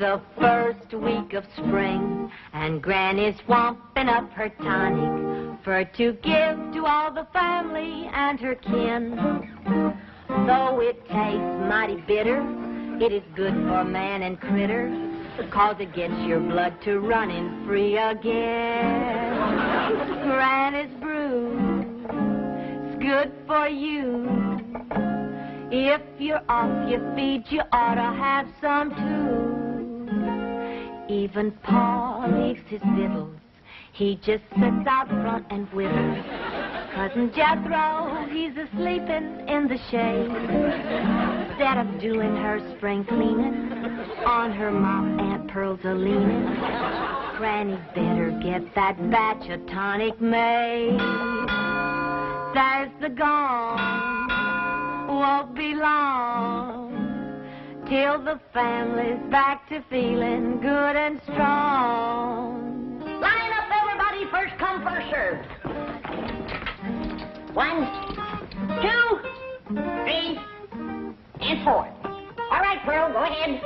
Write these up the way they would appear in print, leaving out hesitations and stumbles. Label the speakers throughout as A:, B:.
A: the first week of spring, and Granny's swamping up her tonic for to give to all the family and her kin. Though it tastes mighty bitter, it is good for man and critter, 'cause it gets your blood to running free again. Granny's brew, it's good for you. If you're off your feet, you ought to have some too. Even Pa leaves his victuals, he just sits out front and whittles. Cousin Jethro, he's a-sleepin' in the shade. Instead of doing her spring cleaning, on her mop Aunt Pearl's a-leaning. Granny better get that batch of tonic made. There's the gong, won't be long till the family's back to feeling good and strong.
B: Line up, everybody. First come, first served. 1, 2, 3, and 4. All right, Pearl, go ahead.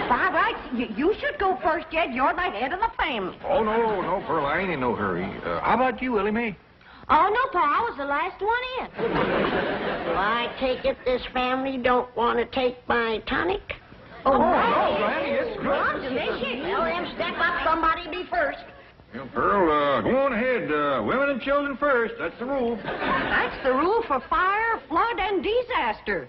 C: Bob, you should go first, Jed. You're the head of the family.
D: Oh, no, Pearl, I ain't in no hurry. How about you, Willie Mae?
A: Oh, no, Pa, I was the last one in.
B: Well, I take it this family don't want to take my tonic?
D: Oh, no, Granny, it's good.
B: Well, delicious. Well, then step up, somebody be first.
D: Well, Pearl, go on ahead. Women and children first. That's the rule.
C: That's the rule for fire, flood, and disaster.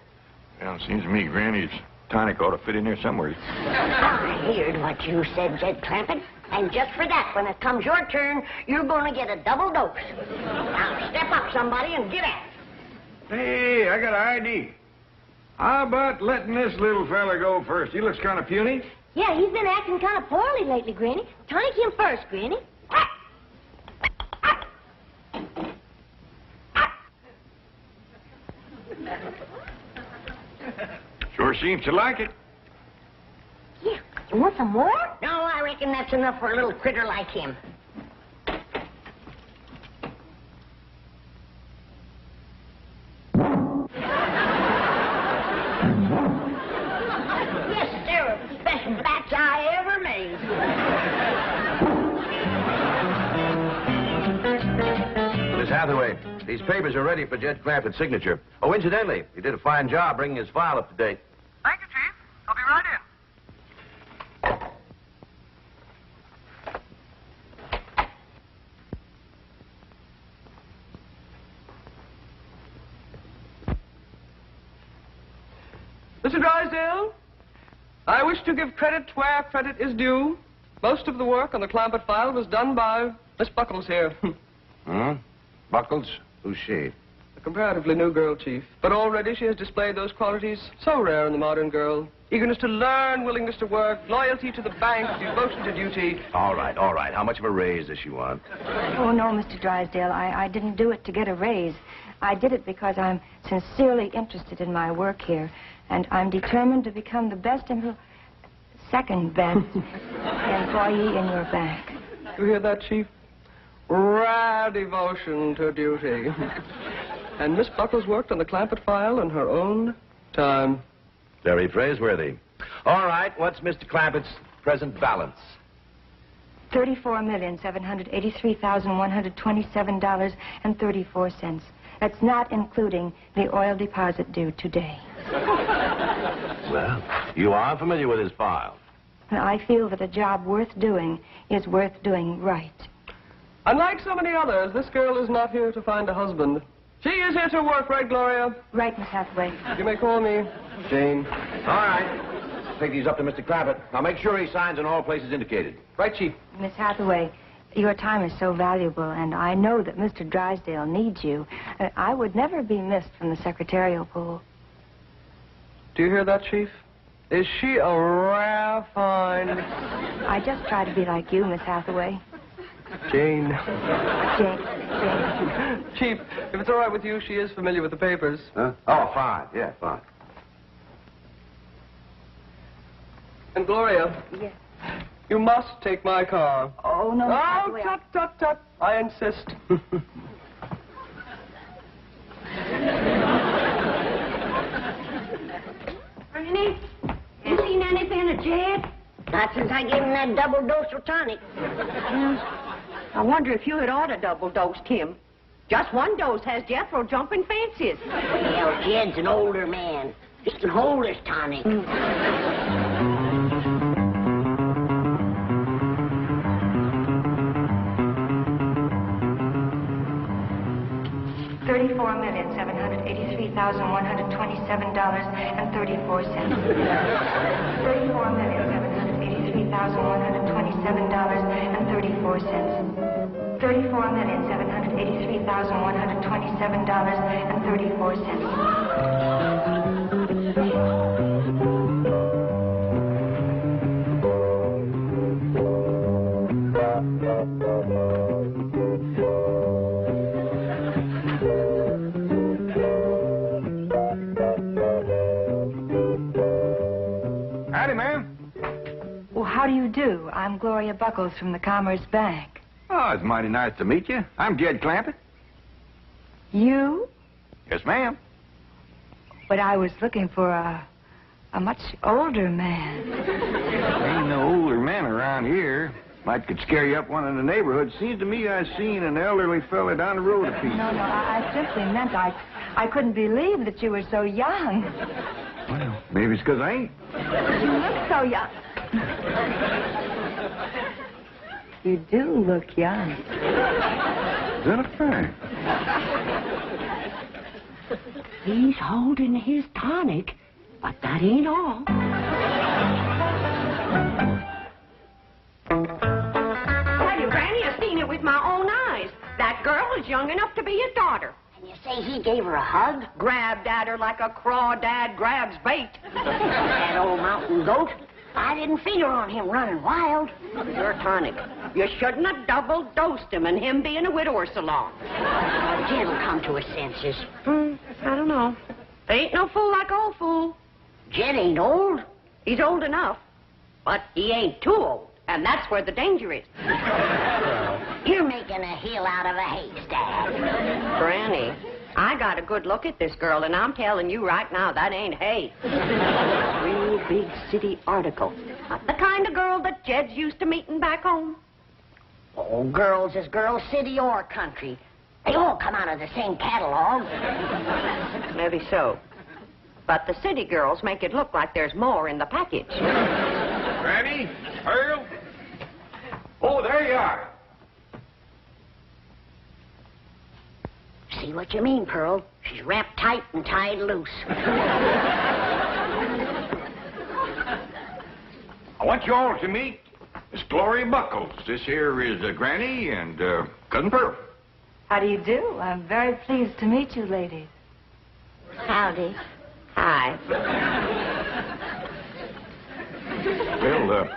D: Well, it seems to me Granny's tonic ought to fit in there somewhere.
B: I heard what you said, Jed Clampett. And just for that, when it comes your turn, you're going to get a double dose. Now, step up, somebody, and get at it.
D: Hey, I got an idea. How about letting this little fella go first? He looks kind of puny.
A: Yeah, he's been acting kind of poorly lately, Granny. Tonic him first, Granny.
D: Sure seems to like it.
A: Yeah, you want some more?
B: No, I reckon that's enough for a little critter like him. Yes, sir. Best batch I ever made.
E: Miss Hathaway, these papers are ready for Jed Clampett's signature. Oh, incidentally, he did a fine job bringing his file up to date.
F: Thank you, Chief. I'll be right in. Mr. Drysdale, I wish to give credit where credit is due. Most of the work on the Clampett file was done by Miss Buckles here.
E: Hmm? Buckles? Who's she?
F: A comparatively new girl, Chief. But already she has displayed those qualities so rare in the modern girl. Eagerness to learn, willingness to work, loyalty to the bank, devotion to duty.
E: All right. How much of a raise does she want?
G: Oh, no, Mr. Drysdale. I didn't do it to get a raise. I did it because I'm sincerely interested in my work here, and I'm determined to become the best and second best employee in your bank.
F: You hear that, Chief? Rare devotion to duty. And Miss Buckles worked on the Clampett file in her own time.
E: Very praiseworthy. All right, what's Mr. Clampett's present balance?
G: $34,783,127.34. That's not including the oil deposit due today.
E: Well, you are familiar with his file.
G: I feel that a job worth doing is worth doing right.
F: Unlike so many others, this girl is not here to find a husband. She is here to work, right, Gloria?
G: Right, Miss Hathaway.
F: You may call me Jane.
E: All right. Take these up to Mr. Clampett. I'll make sure he signs in all places indicated.
F: Right, Chief.
G: Miss Hathaway, your time is so valuable, and I know that Mr. Drysdale needs you. I would never be missed from the secretarial pool.
F: Do you hear that, Chief? Is she a rare find?
G: I just try to be like you, Miss Hathaway.
F: Jane.
G: Jane.
F: Chief, if it's all right with you, she is familiar with the papers.
E: Huh? Oh, fine. Yeah, fine.
F: And Gloria.
G: Yes.
F: You must take my car.
G: Oh, no, Miss Hathaway.
F: Oh, tut. I insist.
C: Granny, you seen anything of Jed?
B: Not since I gave him that double dose of tonic.
C: I wonder if you had ought to double dosed him. Just one dose has Jethro jumping fancies.
B: Hell, Jed's an older man. He can hold his tonic.
G: $34,783,127.34. $34,783,127.34.
D: Howdy, ma'am.
G: Well, how do you do? I'm Gloria Buckles from the Commerce Bank.
D: Oh, it's mighty nice to meet you. I'm Jed Clampett.
G: You?
D: Yes, ma'am.
G: But I was looking for a much older man.
D: Ain't no older men around here. Might could scare you up one in the neighborhood. Seems to me I seen an elderly fella down the road a piece.
G: No, I simply meant I couldn't believe that you were so young.
D: Well, maybe it's 'cause I ain't.
G: You look so young. You do look young.
D: Is that a fact?
C: He's holding his tonic, but that ain't all. Tell you, Granny, I've seen it with my own eyes. That girl is young enough to be your daughter.
B: And you say he gave her a hug?
C: Grabbed at her like a crawdad grabs bait.
B: That old mountain goat? I didn't figure on him running wild.
C: Your tonic. You shouldn't have double-dosed him and him being a widower so long.
B: Jed'll come to his senses.
C: I don't know. Ain't no fool like old fool.
B: Jed ain't old.
C: He's old enough, but he ain't too old, and that's where the danger is.
B: You're making a hill out of a haystack.
C: Granny, I got a good look at this girl, and I'm telling you right now, that ain't hay. Real big city article. Not the kind of girl that Jed's used to meeting back home.
B: Oh, girls is girls, city or country. They all come out of the same catalog.
C: Maybe so. But the city girls make it look like there's more in the package.
D: Granny? Earl? Oh, there you are.
B: See what you mean, Pearl. She's wrapped tight and tied loose.
D: I want you all to meet Miss Gloria Buckles. This here is Granny and Cousin Pearl.
G: How do you do? I'm very pleased to meet you, ladies.
B: Howdy.
C: Hi.
D: Well,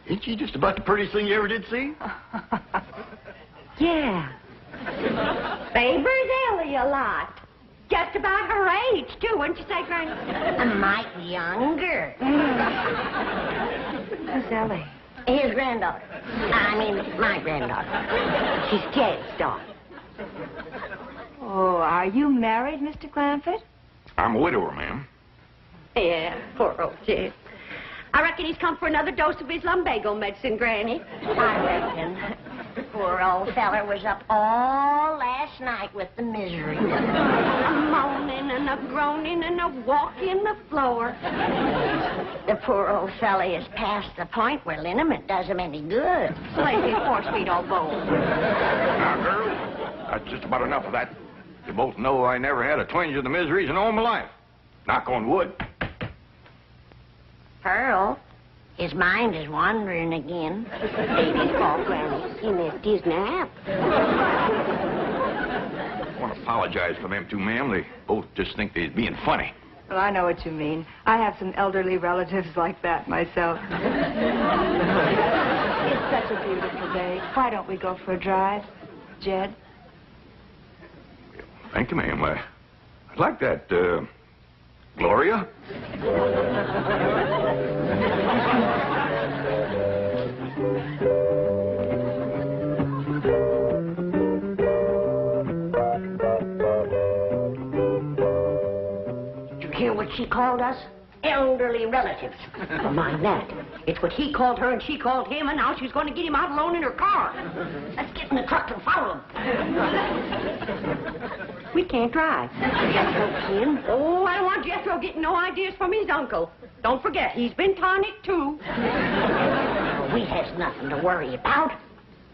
D: ain't she just about the prettiest thing you ever did see?
C: Yeah. Favors Ellie a lot. Just about her age, too, wouldn't you say, Granny?
B: A mite younger.
G: Who's Ellie?
B: His granddaughter. I mean, my granddaughter.
C: She's Jed's daughter.
G: Oh, are you married, Mr. Clampett?
D: I'm a widower, ma'am.
C: Yeah, poor old Jed. I reckon he's come for another dose of his lumbago medicine, Granny.
B: I reckon. Poor old feller was up all last night with the misery.
C: A moaning and a groaning and a walking the floor.
B: The poor old fella is past the point where liniment does him any good.
C: Lazy horse feet all bones.
D: Now, girls, that's just about enough of that. You both know I never had a twinge of the miseries in all my life. Knock on wood.
B: Pearl, his mind is wandering again.
C: Baby's fault, Granny. He missed his nap.
D: I want to apologize for them two, ma'am. They both just think they're being funny.
G: Well, I know what you mean. I have some elderly relatives like that myself. It's such a beautiful day. Why don't we go for a drive, Jed?
D: Thank you, ma'am. I'd like that, Gloria.
B: Did you hear what she called us? elderly relatives.
C: Well, mind that. It's what he called her and she called him, and now she's going to get him out alone in her car.
B: Let's get in the truck and follow him.
C: We can't drive.
B: Jethro can.
C: Oh, I don't want Jethro getting no ideas from his uncle. Don't forget, he's been Tonic, too.
B: We has nothing to worry about.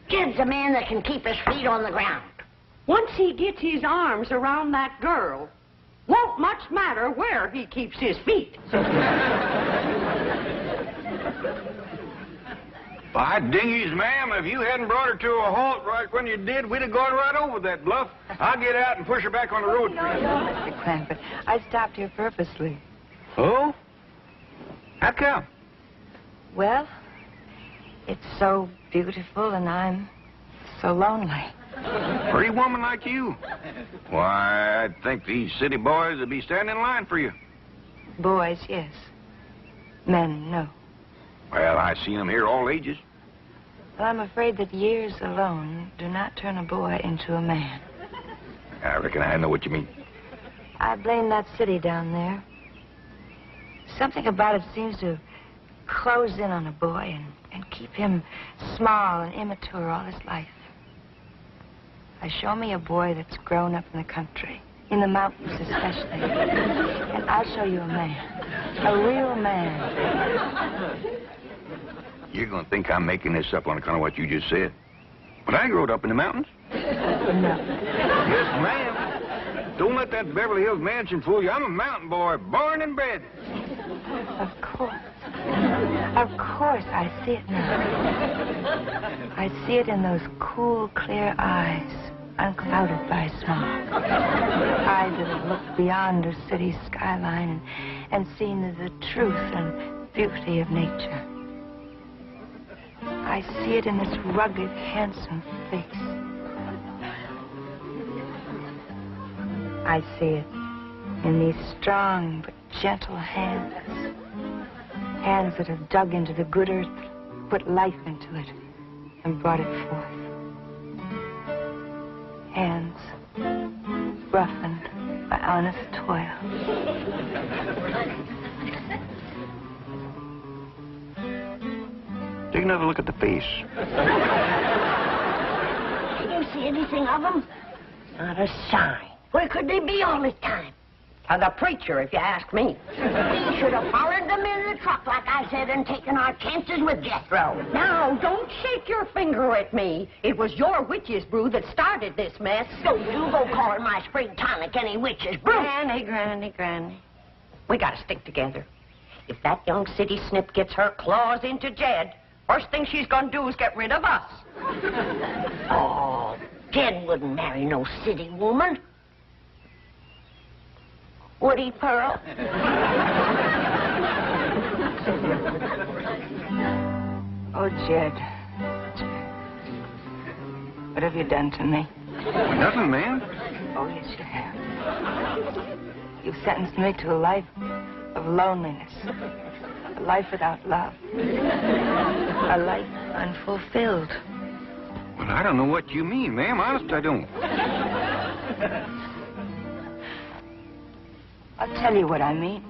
B: Jed's a man that can keep his feet on the ground.
C: Once he gets his arms around that girl, won't much matter where he keeps his feet.
D: By dingies, ma'am, if you hadn't brought her to a halt right when you did, we'd have gone right over that bluff. I'll get out and push her back on the road.
G: No, Mr. Clampett. I stopped here purposely.
D: Oh? How come?
G: Well, it's so beautiful and I'm so lonely.
D: Pretty woman like you. Why, I'd think these city boys would be standing in line for you.
G: Boys, yes. Men, no.
D: Well, I've seen them here all ages.
G: Well, I'm afraid that years alone do not turn a boy into a man.
D: I reckon I know what you mean.
G: I blame that city down there. Something about it seems to close in on a boy and keep him small and immature all his life. Show me a boy that's grown up in the country, in the mountains especially, and I'll show you a man, a real man.
D: You're going to think I'm making this up on account of what you just said. But I grew up in the mountains.
G: No.
D: Yes, ma'am. Don't let that Beverly Hills mansion fool you. I'm a mountain boy, born and bred.
G: Of course. Of course, I see it now. I see it in those cool, clear eyes, unclouded by smog. Eyes that have looked beyond a city skyline and seen the truth and beauty of nature. I see it in this rugged, handsome face. I see it in these strong but gentle hands. Hands that have dug into the good earth, put life into it, and brought it forth. Hands roughened by honest toil.
D: Take another look at the face.
B: Did you see anything of them? Not a sign. Where could they be all this time?
C: The preacher, if you ask me.
B: We should have followed them in the truck, like I said, and taken our chances with Jethro.
C: Now, don't shake your finger at me. It was your witch's brew that started this mess.
B: Don't you go calling my spring tonic any witch's brew.
C: Granny. We gotta stick together. If that young city snip gets her claws into Jed, first thing she's gonna do is get rid of us.
B: Oh, Jed wouldn't marry no city woman. Would he, Pearl?
G: Oh, Jed. What have you done to me?
D: Nothing, ma'am.
G: Oh, yes, you have. You've sentenced me to a life of loneliness. A life without love. A life unfulfilled.
D: Well, I don't know what you mean, ma'am. Honest, I don't.
G: I'll tell you what I mean.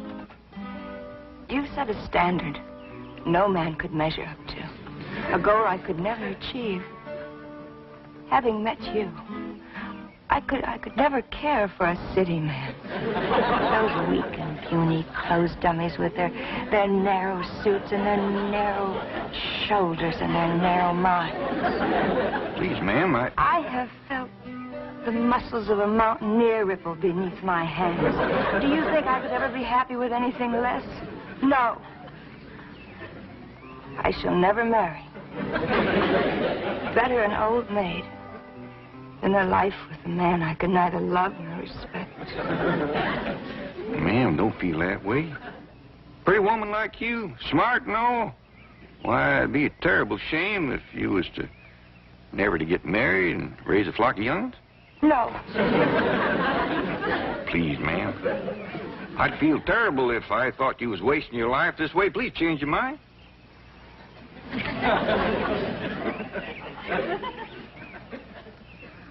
G: You've set a standard no man could measure up to. A goal I could never achieve. Having met you, I could never care for a city man. Those weak and puny clothes dummies with their narrow suits and their narrow shoulders and their narrow minds.
D: Please, ma'am,
G: I have felt the muscles of a mountaineer ripple beneath my hands. Do you think I could ever be happy with anything less? No. I shall never marry. Better an old maid than a life with a man I could neither love nor respect.
D: Ma'am, don't feel that way. Pretty woman like you, smart and all. Why, it'd be a terrible shame if you was to never to get married and raise a flock of young'uns.
G: No.
D: Please, ma'am. I'd feel terrible if I thought you was wasting your life this way. Please change your mind.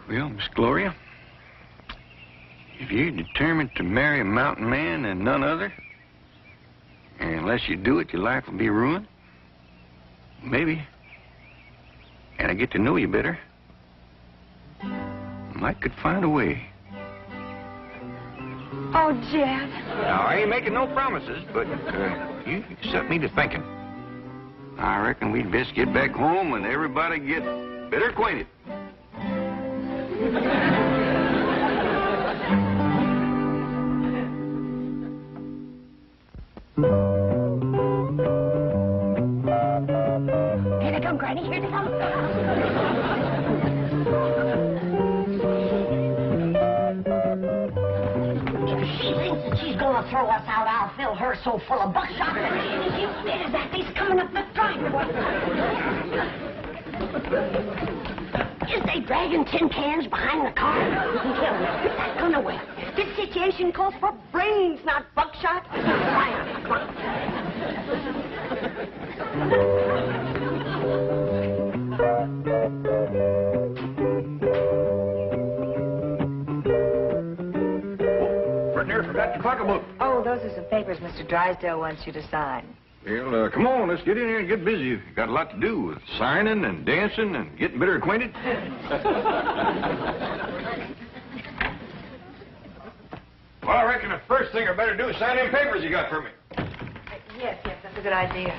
D: Well, Miss Gloria, if you're determined to marry a mountain man and none other, And unless you do it, your life will be ruined. Maybe. And I get to know you better. Might could find a way.
G: Oh, Jed.
D: Now, I ain't making no promises, but you set me to thinking. I reckon we'd best get back home and everybody get better acquainted.
B: Here they come, Granny. Here they come. If she thinks that she's going to throw us out, I'll fill her so full of buckshot that there's that thing's coming up the driveway. Is they dragging tin cans behind the car? Get that gun away.
C: This situation calls for brains, not buckshot.
B: Come on.
D: Partner, forgot your pocketbook.
G: Oh, those are some papers Mr. Drysdale wants you to sign.
D: Well, come on, let's get in here and get busy. You've got a lot to do with signing and dancing and getting better acquainted. Well, I reckon the first thing I better do is sign them papers you got for me.
G: Yes, that's a good idea.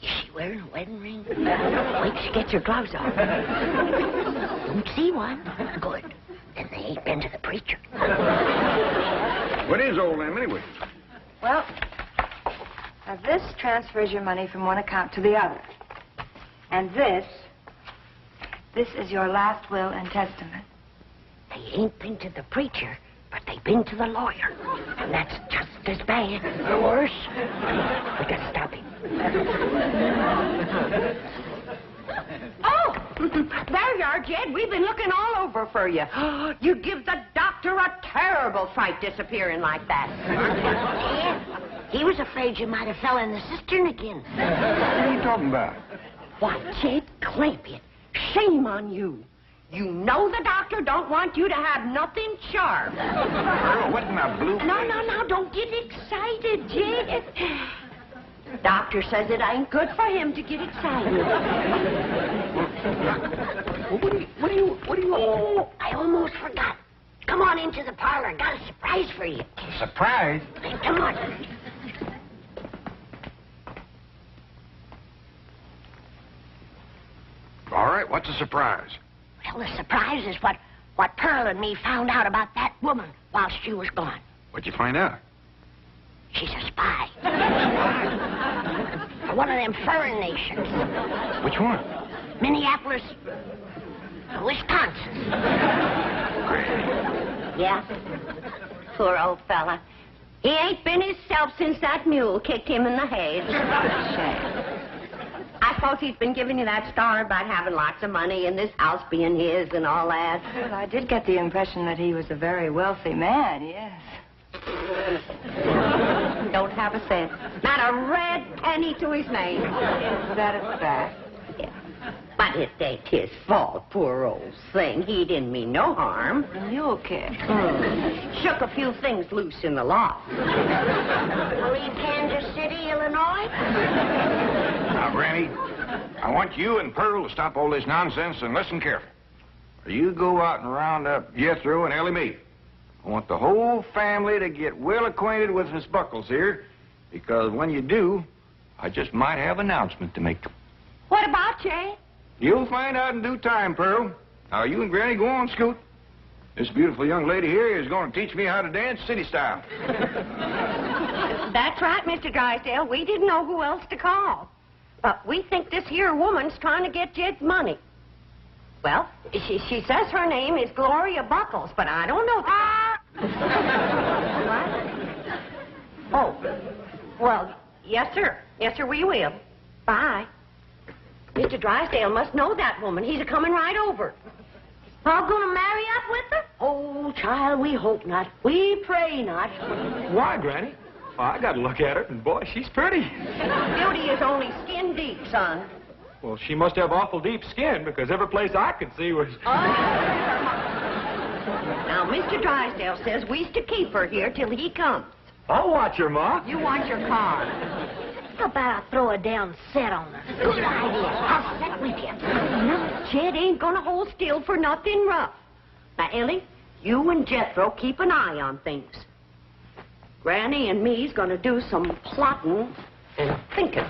B: Is she wearing a wedding ring? Wait till she gets her gloves off. Don't see one. Good. Then they ain't been to the preacher.
D: What is old Lamb, anyway?
G: Well, now this transfers your money from one account to the other. And this is your last will and testament.
B: They ain't been to the preacher, but they've been to the lawyer. And that's just as bad. Or worse. We gotta stop him.
C: Oh, there you are, Jed. We've been looking all over for you. You give the doctor a terrible fright disappearing like that.
B: Yeah. He was afraid you might have fell in the cistern again.
D: What are you talking about?
C: Why, Jed Clampett, shame on you. You know the doctor don't want you to have nothing sharp.
D: Girl, what in the blue...
C: No, don't get excited, Jed. Doctor says it ain't good for him to get excited.
D: What do you...
B: Oh, I almost forgot. Come on into the parlor. Got a surprise for you.
D: Surprise?
B: Come on.
D: All right, what's the surprise?
B: Well, the surprise is what Pearl and me found out about that woman while she was gone.
D: What'd you find out?
B: She's a spy. For one of them foreign nations.
D: Which one?
B: Minneapolis, Wisconsin.
C: Yeah? Poor old fella. He ain't been himself since that mule kicked him in the head. Shame. I suppose he's been giving you that story about having lots of money and this house being his and all that.
G: Well, I did get the impression that he was a very wealthy man, yes.
C: Don't have a cent. Not a red penny to his name.
G: That is fact.
C: Yeah. But it ain't his fault, poor old thing. He didn't mean no harm.
G: The mule kick.
C: Shook a few things loose in the loft.
B: Leave Kansas City, Illinois?
D: Now, Granny, I want you and Pearl to stop all this nonsense and listen careful. You go out and round up Jethro and Ellie Mae. I want the whole family to get well acquainted with Miss Buckles here, because when you do, I just might have an announcement to make.
C: What about Jay?
D: You'll find out in due time, Pearl. Now, you and Granny go on, Scoot. This beautiful young lady here is going to teach me how to dance city style.
C: That's right, Mr. Drysdale. We didn't know who else to call. But we think this here woman's trying to get Jed's money. Well, she says her name is Gloria Buckles, but I don't know. What? Oh, well, yes, sir. Yes, sir, we will. Bye. Mr. Drysdale must know that woman. He's a-coming right over. Paul gonna marry up with her?
B: Oh, child, we hope not. We pray not.
H: Why, Granny? Oh, I got to look at her, and boy, she's pretty.
C: Beauty is only skin deep, son.
H: Well, she must have awful deep skin, because every place I could see was...
C: Now, Mr. Drysdale says we's to keep her here till he comes.
H: I'll watch her, Ma.
C: You want your car.
B: How about I throw her down and set on her? Good idea. I'll set with you.
C: No, Jed ain't gonna hold still for nothing rough. Now, Ellie, you and Jethro keep an eye on things. Granny and me's gonna do some plotting and thinking.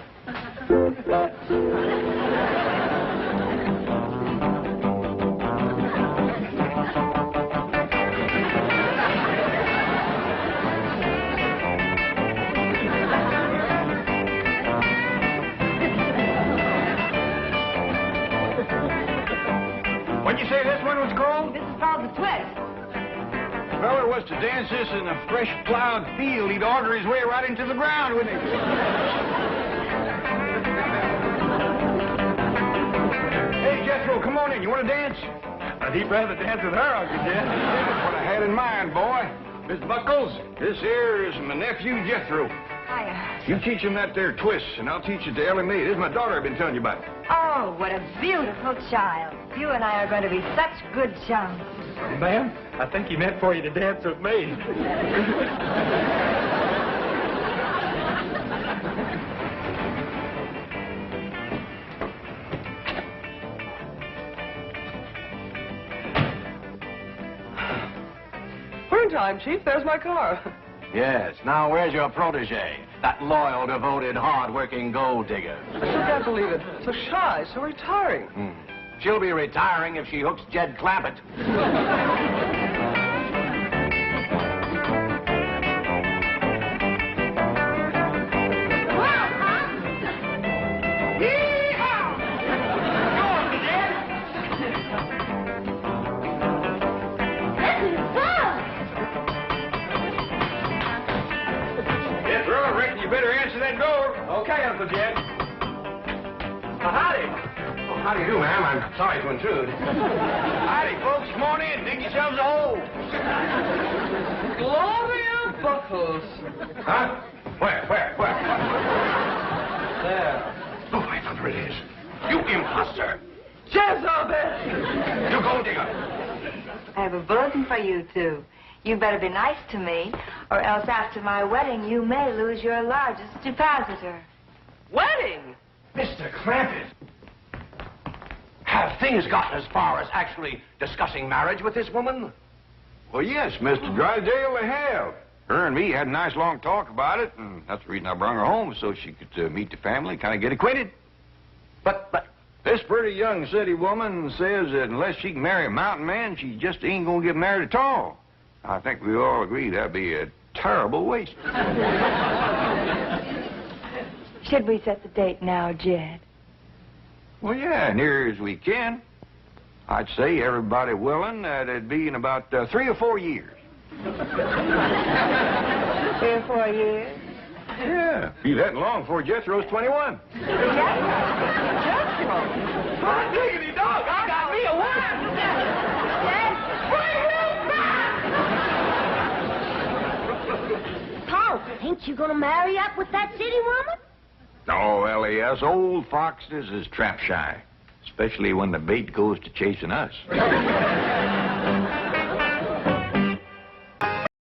D: What'd you say this one was called?
G: This is called the twist.
D: If a feller was to dance this in a fresh plowed field, he'd order his way right into the ground, wouldn't he? Hey, Jethro, come on in. You want to dance?
H: I'd heap rather dance with her, Uncle Jed.
D: That's what I had in mind, boy. Miss Buckles, this here is my nephew, Jethro.
G: Hiya.
D: You teach him that there twist, and I'll teach it to Ellie Mae. This is my daughter I've been telling you about.
G: Oh, what a beautiful child. You and I are going to be such good chums.
H: Ma'am, I think he meant for you to dance with me.
F: We're in time, Chief. There's my car.
E: Yes. Now, where's your protege? That loyal, devoted, hard-working gold digger.
F: I still can't believe it. So shy, so retiring.
E: She'll be retiring if she hooks Jed Clampett.
D: Jethro, I reckon you better answer that door.
H: Okay, Uncle Jed. Howdy.
E: How do you do, ma'am? I'm sorry to intrude.
D: Howdy, folks. Come on in. Dig yourselves a hole.
F: Gloria Buckles.
D: Huh? Where?
F: There.
D: Oh, I thunder it is. You imposter.
F: Jezebel!
D: You gold digger.
G: I have a bulletin for you two. You better be nice to me, or else after my wedding, you may lose your largest depositor.
F: Wedding?
E: Mr. Clampett, have things gotten as far as actually discussing marriage with this woman?
D: Well, yes, Mr. Drysdale, they have. Her and me had a nice long talk about it, and that's the reason I brought her home, so she could meet the family, kind of get acquainted.
E: But
D: This pretty young city woman says that unless she can marry a mountain man, she just ain't gonna get married at all. I think we all agree that'd be a terrible waste.
G: Should we set the date now, Jed?
D: Well, yeah, near as we can. I'd say everybody willing that it'd be in about 3 or 4 years.
G: 3 or 4 years?
D: Yeah, be that long before Jethro's 21.
H: Hot diggity dog, I got me a wife.
B: Paul, ain't you gonna marry up with that city woman?
D: No, Ellie, us old foxes is trap shy, especially when the bait goes to chasing us.